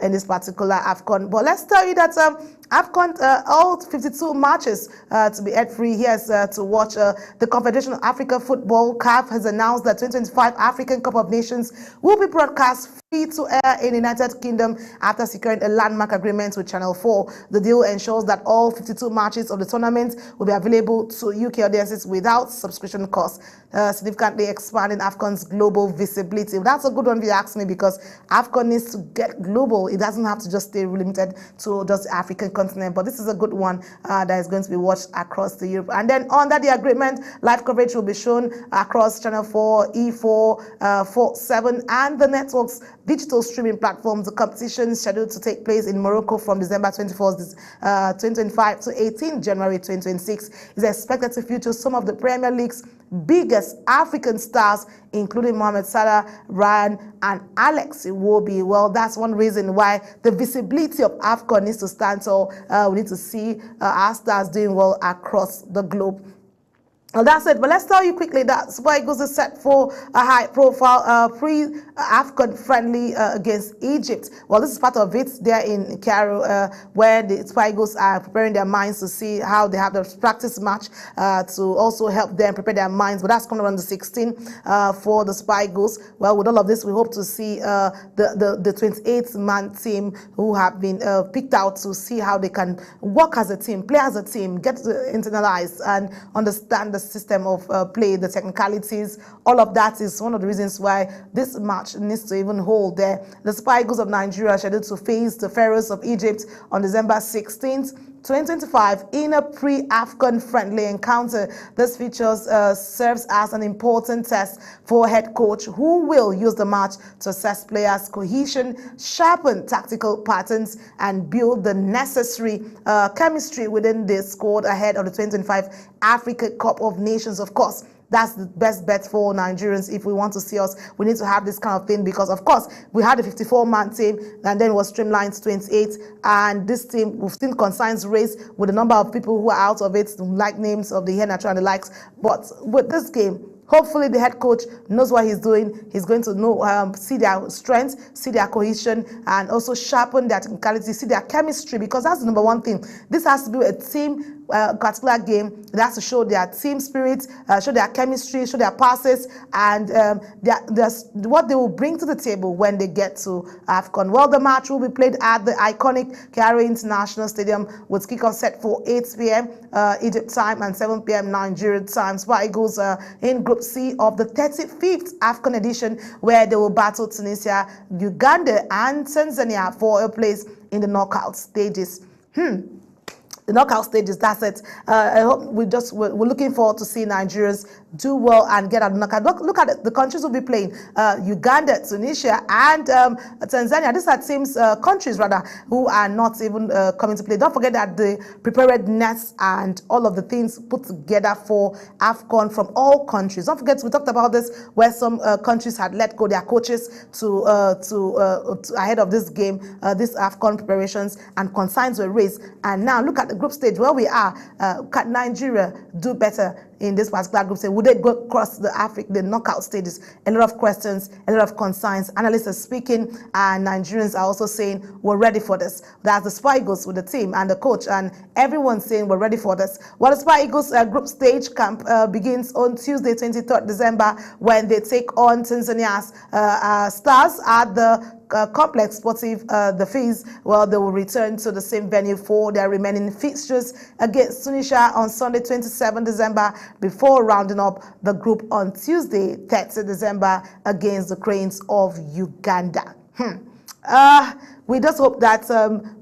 in this particular AFCON. But let's tell you that AFCON, all 52 matches to be ad-free. Here's to watch the Confederation of African Football, CAF, has announced that 2025 African Cup of Nations will be broadcast free to air in the United Kingdom after securing a landmark agreement with Channel 4. The deal ensures that all 52 matches of the tournament will be available to UK audiences without subscription costs, significantly expanding AFCON's global visibility. That's a good one if you ask me, because AFCON needs to get global. It doesn't have to just stay limited to just the African continent, but this is a good one that is going to be watched across the Europe. And then under the agreement, live coverage will be shown across Channel 4, E4, 47, and the network's digital streaming platforms. The competition is scheduled to take place in Morocco from December 24th, 2025 to 18 January 2026. It's expected to feature some of the Premier League's biggest African stars, including Mohamed Salah, Ryan, and Alex Iwobi. Well, that's one reason why the visibility of AFCON needs to stand tall. We need to see our stars doing well across the globe. Well, that's it. But let's tell you quickly that Super Eagles is set for a high-profile pre-AFCON friendly against Egypt. Well, this is part of it there in Cairo, where the Super Eagles are preparing their minds to see how they have the practice match to also help them prepare their minds. But that's coming around the 16th for the Super Eagles. Well, with all of this, we hope to see the 28-man team who have been picked out to see how they can work as a team, play as a team, get to internalize and understand the system of play, the technicalities. All of that is one of the reasons why this match needs to even hold there. The Super Eagles of Nigeria are scheduled to face the Pharaohs of Egypt on December 16th, 2025 in a pre-AFCON friendly encounter. This features serves as an important test for head coach, who will use the match to assess players' cohesion, sharpen tactical patterns, and build the necessary chemistry within the squad ahead of the 2025 Africa Cup of Nations. Of course, that's the best bet for Nigerians. If we want to see us, we need to have this kind of thing, because of course we had a 54-man team and then it was streamlined to 28, and this team, we've seen consigns raised with the number of people who are out of it, like names of the Iheanacho and the likes. But with this game, hopefully the head coach knows what he's doing. He's going to know, see their strengths, see their cohesion, and also sharpen their technicality, see their chemistry, because that's the number one thing. This has to be a team particular game. It has to show their team spirit, show their chemistry, show their passes, and what they will bring to the table when they get to AFCON. Well, the match will be played at the iconic Cairo International Stadium with kickoff set for 8 p.m. Egypt time and 7 p.m. Nigeria time. Super Eagles in Group C of the 35th AFCON edition, where they will battle Tunisia, Uganda, and Tanzania for a place in the knockout stages. The knockout stages, that's it. I hope we're looking forward to seeing Nigerians do well and get out of the knockout. Look at it. The countries will be playing. Uganda, Tunisia, and Tanzania. These are teams, countries rather, who are not even coming to play. Don't forget that the preparedness and all of the things put together for AFCON from all countries. Don't forget, we talked about this, where some countries had let go their coaches to ahead of this game, this AFCON preparations, and consigns were raised. And now look at the group stage where we are. Can Nigeria do better in this particular group stage? Would they go across the knockout stages? A lot of questions, a lot of concerns. Analysts are speaking, and Nigerians are also saying we're ready for this. That's the Super Eagles with the team and the coach, and everyone's saying we're ready for this. Well, the Super Eagles group stage camp begins on Tuesday, 23rd December, when they take on Tanzania's Stars at the Complex Sportive the Fees. Well, they will return to the same venue for their remaining fixtures against Tunisia on Sunday, 27 December, before rounding up the group on Tuesday, 30 December, against the Cranes of Uganda. We just hope that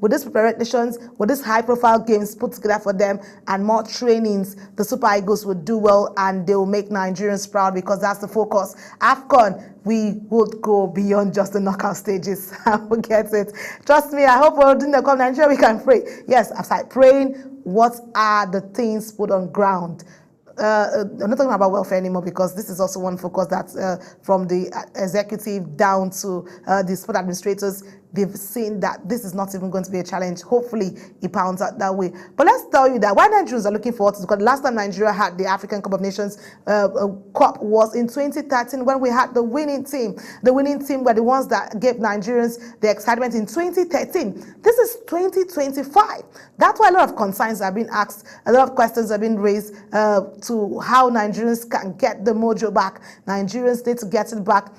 with these preparations, with these high-profile games put together for them and more trainings, the Super Eagles will do well and they will make Nigerians proud, because that's the focus. AFCON, we would go beyond just the knockout stages. Forget it. Trust me, I hope we're doing the Cup Nigeria, we can pray. Yes, aside praying, what are the things put on ground? I'm not talking about welfare anymore, because this is also one focus that from the executive down to the sport administrators, they've seen that this is not even going to be a challenge. Hopefully, it pounds out that way. But let's tell you that why Nigerians are looking forward to, because the last time Nigeria had the African Cup of Nations Cup was in 2013 when we had the winning team. The winning team were the ones that gave Nigerians the excitement in 2013. This is 2025. That's why a lot of concerns are being asked, a lot of questions are being raised to how Nigerians can get the mojo back. Nigerians need to get it back.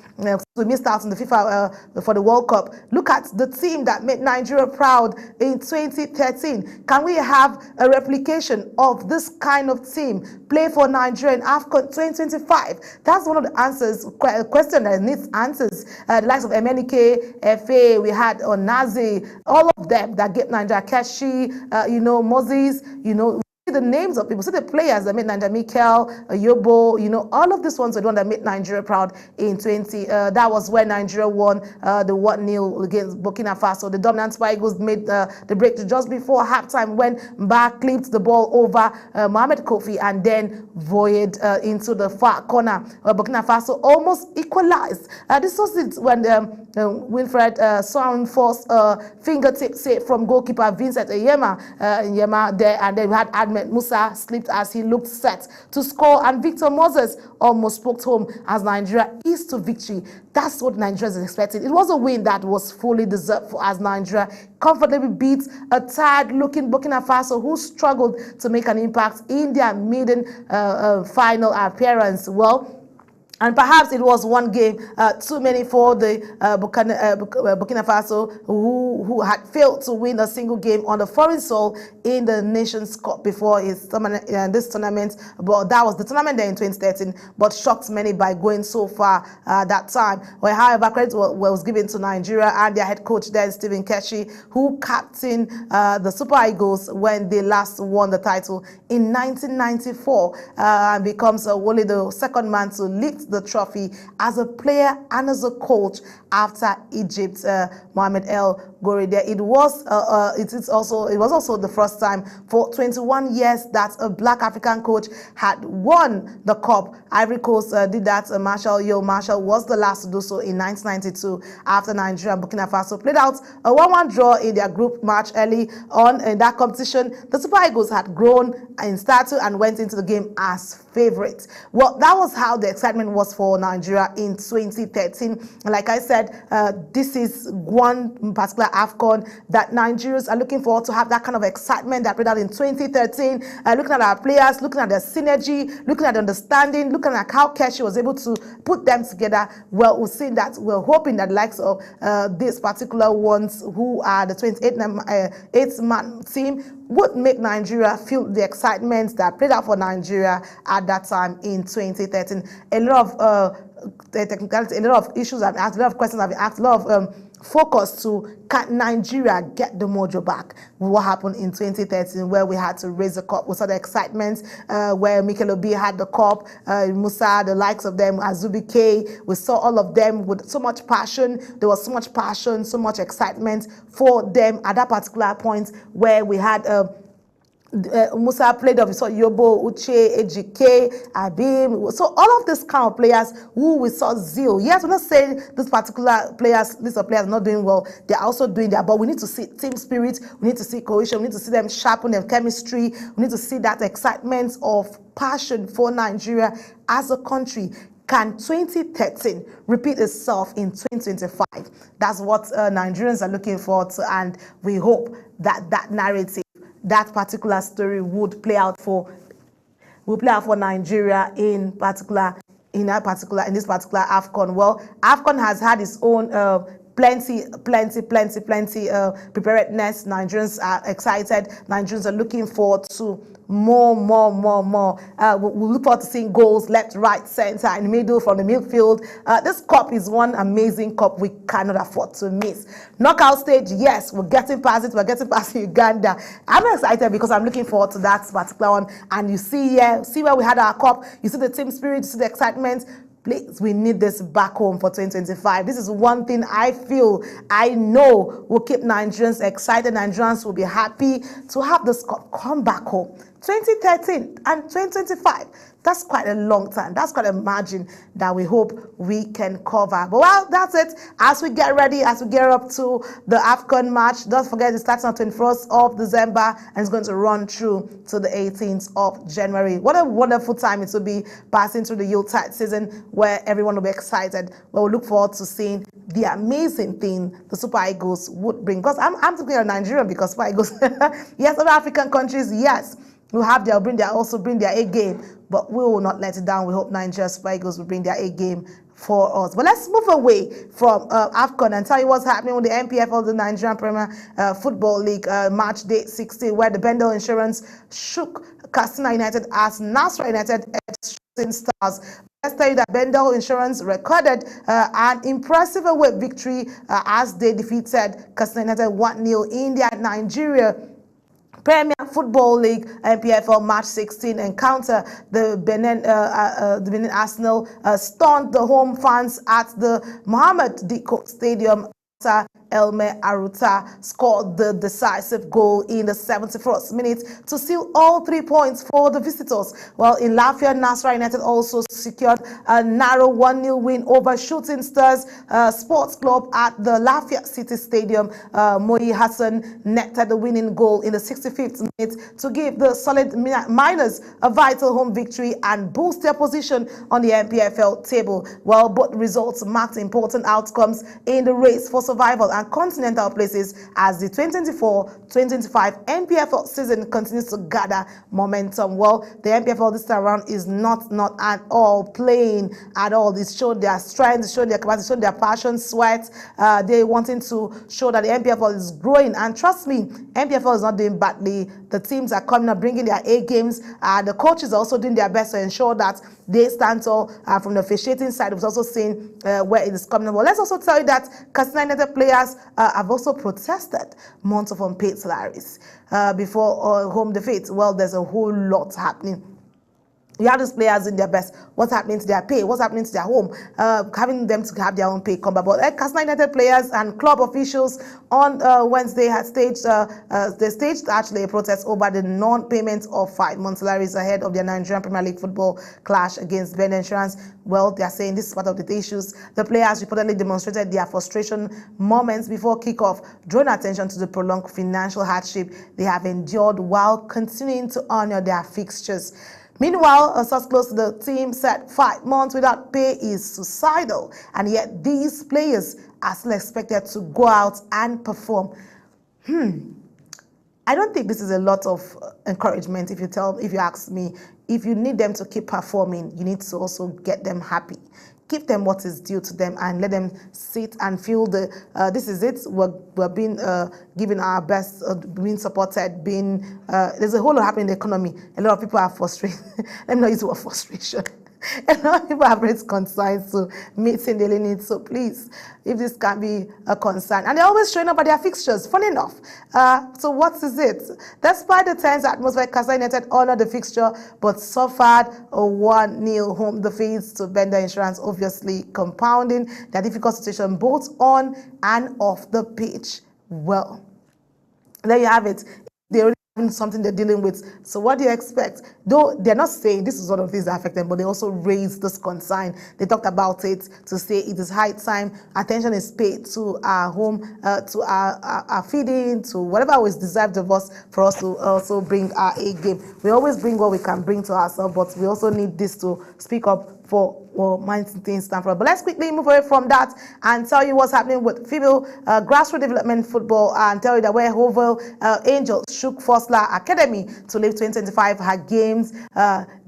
We missed out on the FIFA for the World Cup. Look at the team that made Nigeria proud in 2013. Can we have a replication of this kind of team play for Nigeria in AFCON 2025? That's one of the answers, question that needs answers. The likes of Emenike, FA, we had Onazi, all of them that get Nigeria, Keshi, Moses, the names of people, see the players that made Nigeria, Mikel, Yobo, all of these ones were the one that made Nigeria proud in 20. That was when Nigeria won the 1-0 against Burkina Faso. The dominant Super Eagles made the breakthrough just before halftime when Mba clipped the ball over Mohamed Kofi and then voided into the far corner. Burkina Faso almost equalized. This was it when Wilfred Son forced fingertip save from goalkeeper Vincent Yema there, and then we had Ahmed Musa slipped as he looked set to score, and Victor Moses almost poked home as Nigeria is to victory. That's what Nigeria is expecting. It was a win that was fully deserved for as Nigeria comfortably beats a tired-looking Burkina Faso who struggled to make an impact in their maiden final appearance. Well, and perhaps it was one game too many for the Burkina Faso, who had failed to win a single game on the foreign soil in the Nations Cup before this tournament. But that was the tournament there in 2013, but shocked many by going so far that time. Well, however, credit was given to Nigeria and their head coach then, Stephen Keshi, who captained the Super Eagles when they last won the title in 1994, and becomes only the second man to lift the trophy as a player and as a coach after Egypt, Mohamed El Gorede. It was also the first time for 21 years that a black African coach had won the cup. Ivory Coast did that. Marshall was the last to do so in 1992 after Nigeria and Burkina Faso played out a 1-1 draw in their group match early on in that competition. The Super Eagles had grown in stature and went into the game as favorites. Well, that was how the excitement was for Nigeria in 2013. Like I said, this is one particular AFCON that Nigerians are looking forward to have that kind of excitement that played out in 2013. Looking at our players, looking at their synergy, looking at the understanding, looking at how Keshi was able to put them together. Well, we've seen that. We're hoping that the likes of these particular ones who are the 28-man team would make Nigeria feel the excitement that played out for Nigeria at that time in 2013. A lot of technicality, a lot of issues have been asked, a lot of questions have been asked, a lot of focus to can Nigeria get the mojo back? What happened in 2013 where we had to raise the cup? We saw the excitement where Mikel Obi had the cup, Musa, the likes of them, Azubi K. We saw all of them with so much passion. There was so much passion, so much excitement for them at that particular point where we had Musa played of, we saw Yobo, Uche, Ejike, Abim. So all of these kind of players who we saw zeal. Yes, we're not saying this particular players, list of players are not doing well. They're also doing that, but we need to see team spirit. We need to see cohesion. We need to see them sharpen their chemistry. We need to see that excitement of passion for Nigeria as a country. Can 2013 repeat itself in 2025? That's what Nigerians are looking forward to, and we hope that that narrative, that particular story would play out for Nigeria in this particular AFCON. Well, AFCON has had its own plenty preparedness. Nigerians are excited. Nigerians are looking forward to more. We look forward to seeing goals left, right, center, in the middle, from the midfield. This cup is one amazing cup we cannot afford to miss. Knockout stage, yes, we're getting past it. We're getting past Uganda. I'm excited because I'm looking forward to that particular one. And you see where we had our cup. You see the team spirit. You see the excitement. Please, we need this back home for 2025. This is one thing I know will keep Nigerians excited. Nigerians will be happy to have this cup come back home 2013 and 2025. That's quite a long time. That's quite a margin that we hope we can cover. But well, that's it. As we get ready, as we get up to the AFCON match, don't forget it starts on 21st of December and it's going to run through to the 18th of January. What a wonderful time it will be passing through the Yuletide season where everyone will be excited. We'll look forward to seeing the amazing thing the Super Eagles would bring. Because I'm thinking of Nigeria because Super Eagles, yes, other African countries, yes, will have their also bring their A game, but we will not let it down. We hope Nigeria Super Eagles will bring their A game for us. But let's move away from AFCON and tell you what's happening with the NPFL, the Nigerian Premier Football League, match day 16, where the Bendel Insurance shook Katsina United as Nasarawa United Shooting Stars. Let's tell you that Bendel Insurance recorded an impressive away victory as they defeated Katsina United 1-0 in their Nigeria Premier Football League NPFL Match 16 encounter. The Benin Arsenal stunned the home fans at the Mohammed Dikko Stadium. Elmer Aruta scored the decisive goal in the 71st minute to seal all 3 points for the visitors. While in Lafayette, Nasarawa United also secured a narrow 1-0 win over Shooting Stars Sports Club at the Lafayette City Stadium. Moyi Hassan netted the winning goal in the 65th minute to give the Solid Miners a vital home victory and boost their position on the NPFL table. While both results marked important outcomes in the race for survival and continental places as the 2024-2025 NPFL season continues to gather momentum. Well, the NPFL this time around is not at all playing at all. They showed their strength, showed their capacity, showed their passion, sweat. They wanting to show that the NPFL is growing. And trust me, NPFL is not doing badly. The teams are coming up, bringing their A games. The coaches are also doing their best to ensure that they stand tall. From the officiating side, we've also seen where it is coming. Well, let's also tell you that Katsina United players have also protested months of unpaid salaries before home defeat. Well, there's a whole lot happening. You have these players in their best. What's happening to their pay? What's happening to their home? Having them to have their own pay come back. But Katsina United players and club officials on Wednesday had staged actually a protest over the non-payment of 5 months' salaries ahead of their Nigerian Premier League football clash against Bendel Insurance. Well, they are saying this is part of the issues. The players reportedly demonstrated their frustration moments before kickoff, drawing attention to the prolonged financial hardship they have endured while continuing to honor their fixtures. Meanwhile, a source close to the team said 5 months without pay is suicidal, and yet these players are still expected to go out and perform. I don't think this is a lot of encouragement if you ask me. If you need them to keep performing, you need to also get them happy. Give them what is due to them and let them sit and feel this is it. We're being given our best, being supported, there's a whole lot happening in the economy. A lot of people are frustrated. Let me not use the word frustration. A lot of people have raised concerns to meeting daily needs. So please, if this can be a concern. And they're always showing up at their fixtures, funny enough. So what is it? Despite the tense atmosphere, Katsina United honored the fixture, but suffered a 1-0 home defeat to Bendel Insurance, obviously compounding their difficult situation both on and off the pitch. Well, there you have it. They already something they're dealing with. So what do you expect? Though they're not saying this is one of things that affect them, but they also raised this concern. They talked about it to say it is high time attention is paid to our home, to our feeding, to whatever was deserved of us, for us to also bring our A game. We always bring what we can bring to ourselves, but we also need this to speak up for minds things stand for. But let's quickly move away from that and tell you what's happening with female grassroots development football, and tell you that where Hopewell Angels shook Fosler Academy to lift 2025 her games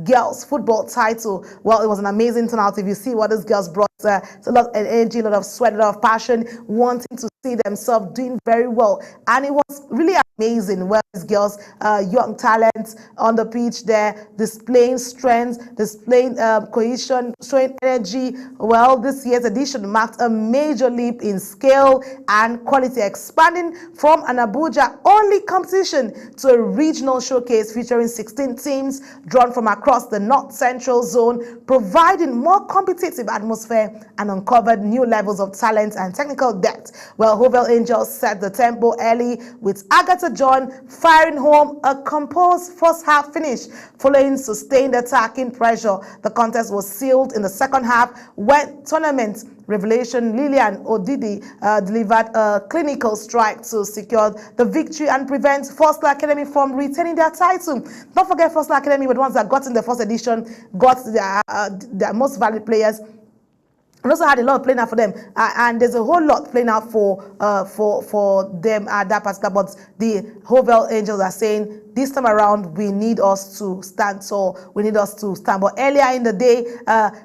girls football title. Well, it was an amazing turnout. If you see what these girls brought, it's a lot of energy, a lot of sweat, a lot of passion, wanting to see themselves doing very well, and it was really amazing. Well, these girls, young talents on the pitch there, displaying strength, displaying cohesion, showing energy. Well, this year's edition marked a major leap in scale and quality, expanding from an Abuja-only competition to a regional showcase featuring 16 teams drawn from across the North Central Zone, providing more competitive atmosphere and uncovered new levels of talent and technical depth. Well, Hopewell Angels set the tempo early with Agatha St. John firing home a composed first half finish following sustained attacking pressure. The contest was sealed in the second half when tournament revelation Lilian Odidi delivered a clinical strike to secure the victory and prevent Foster Academy from retaining their title. Don't forget, Foster Academy were the ones that got in the first edition, got their most valued players, and also had a lot playing out for them, and there's a whole lot playing out for them at that particular. But the Hovell Angels are saying this time around we need us to stand tall. We need us to stand. But earlier in the day,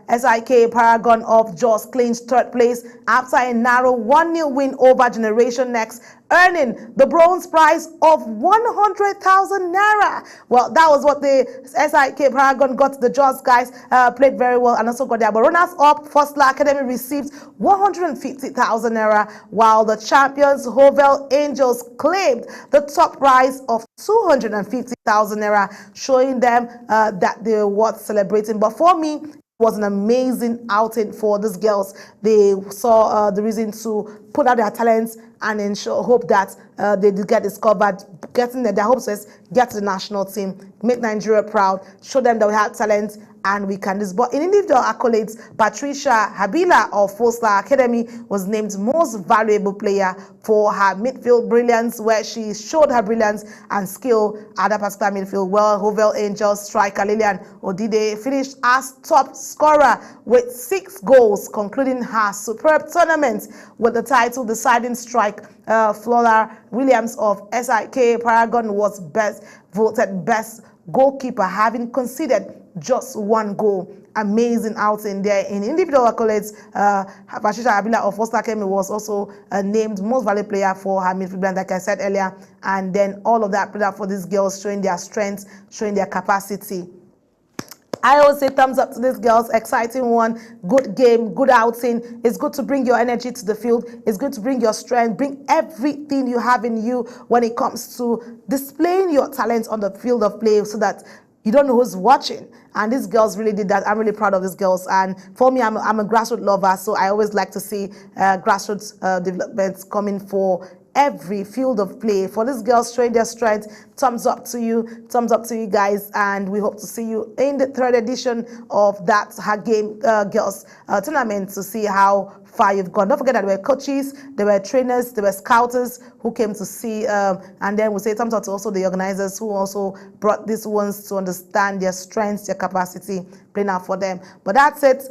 SIK Paragon of Jos clinched third place after a narrow 1-0 win over Generation Next, earning the bronze prize of 100,000 naira. Well, that was what the SIK Paragon got. The Jos guys played very well and also got there. But runners up, Foster Academy received 150,000 naira, while the champions Hovell Angels claimed the top prize of 250,000 naira, showing them that they were worth celebrating. But for me, was an amazing outing for these girls. They saw the reason to put out their talents and ensure hope that they did get discovered, getting their hopes is get to the national team, make Nigeria proud, show them that we have talent and we can do this. But in individual accolades, Patricia Habila of Foster Academy was named most valuable player for her midfield brilliance, where she showed her brilliance and skill at that particular midfield. Well, Hovell Angels striker Lilian Odide finished as top scorer with 6 goals, concluding her superb tournament with the title deciding strike. Flora Williams of SIK Paragon was voted best goalkeeper, having conceded just 1 goal. Amazing outing there. In individual accolades, Patricia Abila of Foster Academy was also named most valuable player for her midfield, like I said earlier. And then all of that played out for these girls, showing their strength, showing their capacity. I always say thumbs up to these girls. Exciting one, good game, good outing. It's good to bring your energy to the field. It's good to bring your strength, bring everything you have in you when it comes to displaying your talents on the field of play, so that you don't know who's watching. And these girls really did that. I'm really proud of these girls. And for me, I'm a grassroots lover, so I always like to see grassroots developments coming for every field of play. For these girls showing their strength, thumbs up to you guys, and we hope to see you in the 3rd edition of that Her Game Girls tournament to see how far you've gone. Don't forget that there were coaches, there were trainers, there were scouters who came to see, and then we say thumbs up to also the organizers who also brought these ones to understand their strengths, their capacity, playing out for them. But that's it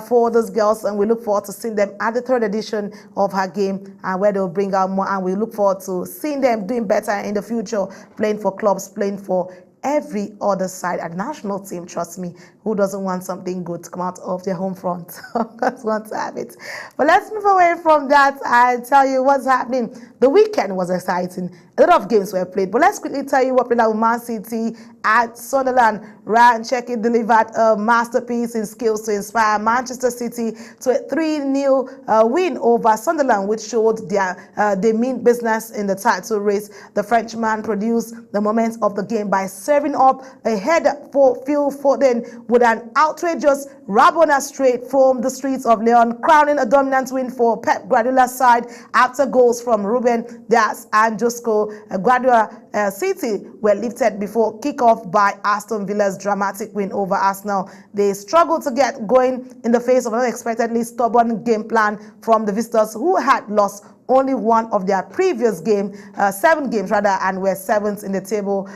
for those girls, and we look forward to seeing them at the 3rd edition of Her Game, and where they'll bring out more, and we look forward to seeing them doing better in the future, playing for clubs, playing for every other side at the national team. Trust me, who doesn't want something good to come out of their home front? That's want to have it. But let's move away from that and tell you what's happening. The weekend was exciting. A lot of games were played, but let's quickly tell you what played out with Man City at Sunderland. Ryan Cherki delivered a masterpiece in skills to inspire Manchester City to a 3-0 win over Sunderland, which showed they mean business in the title race. The Frenchman produced the moments of the game by serving up a header for Phil Foden with an outrageous Rabona straight from the streets of Lyon, crowning a dominant win for Pep Guardiola's side after goals from Ruben Dias and Josko. Guardiola City were lifted before kickoff by Aston Villa's dramatic win over Arsenal. They struggled to get going in the face of an unexpectedly stubborn game plan from the visitors, who had lost only one of their previous game, 7 games rather, and were 7th in the table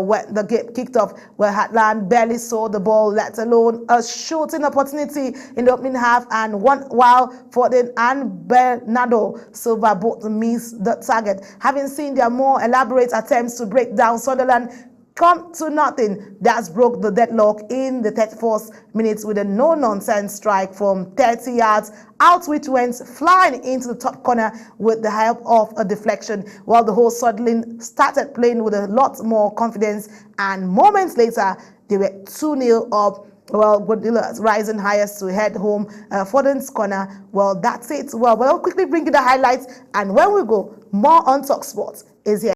when the game kicked off, where Hatland barely saw the ball, let alone a shooting opportunity in the opening half, and while Foden and Bernardo Silva both missed the target. Having seen their more elaborate attempts to break down Sunderland come to nothing, Diaz broke the deadlock in the 34th minute with a no-nonsense strike from 30 yards out, which went flying into the top corner with the help of a deflection, while the whole Sunderland started playing with a lot more confidence, and moments later they were 2-0 up. Well, Guardiola rising highest to head home. Foden's corner. Well, that's it. Well, we'll quickly bring you the highlights, and when we go, more on Talk Sports is here.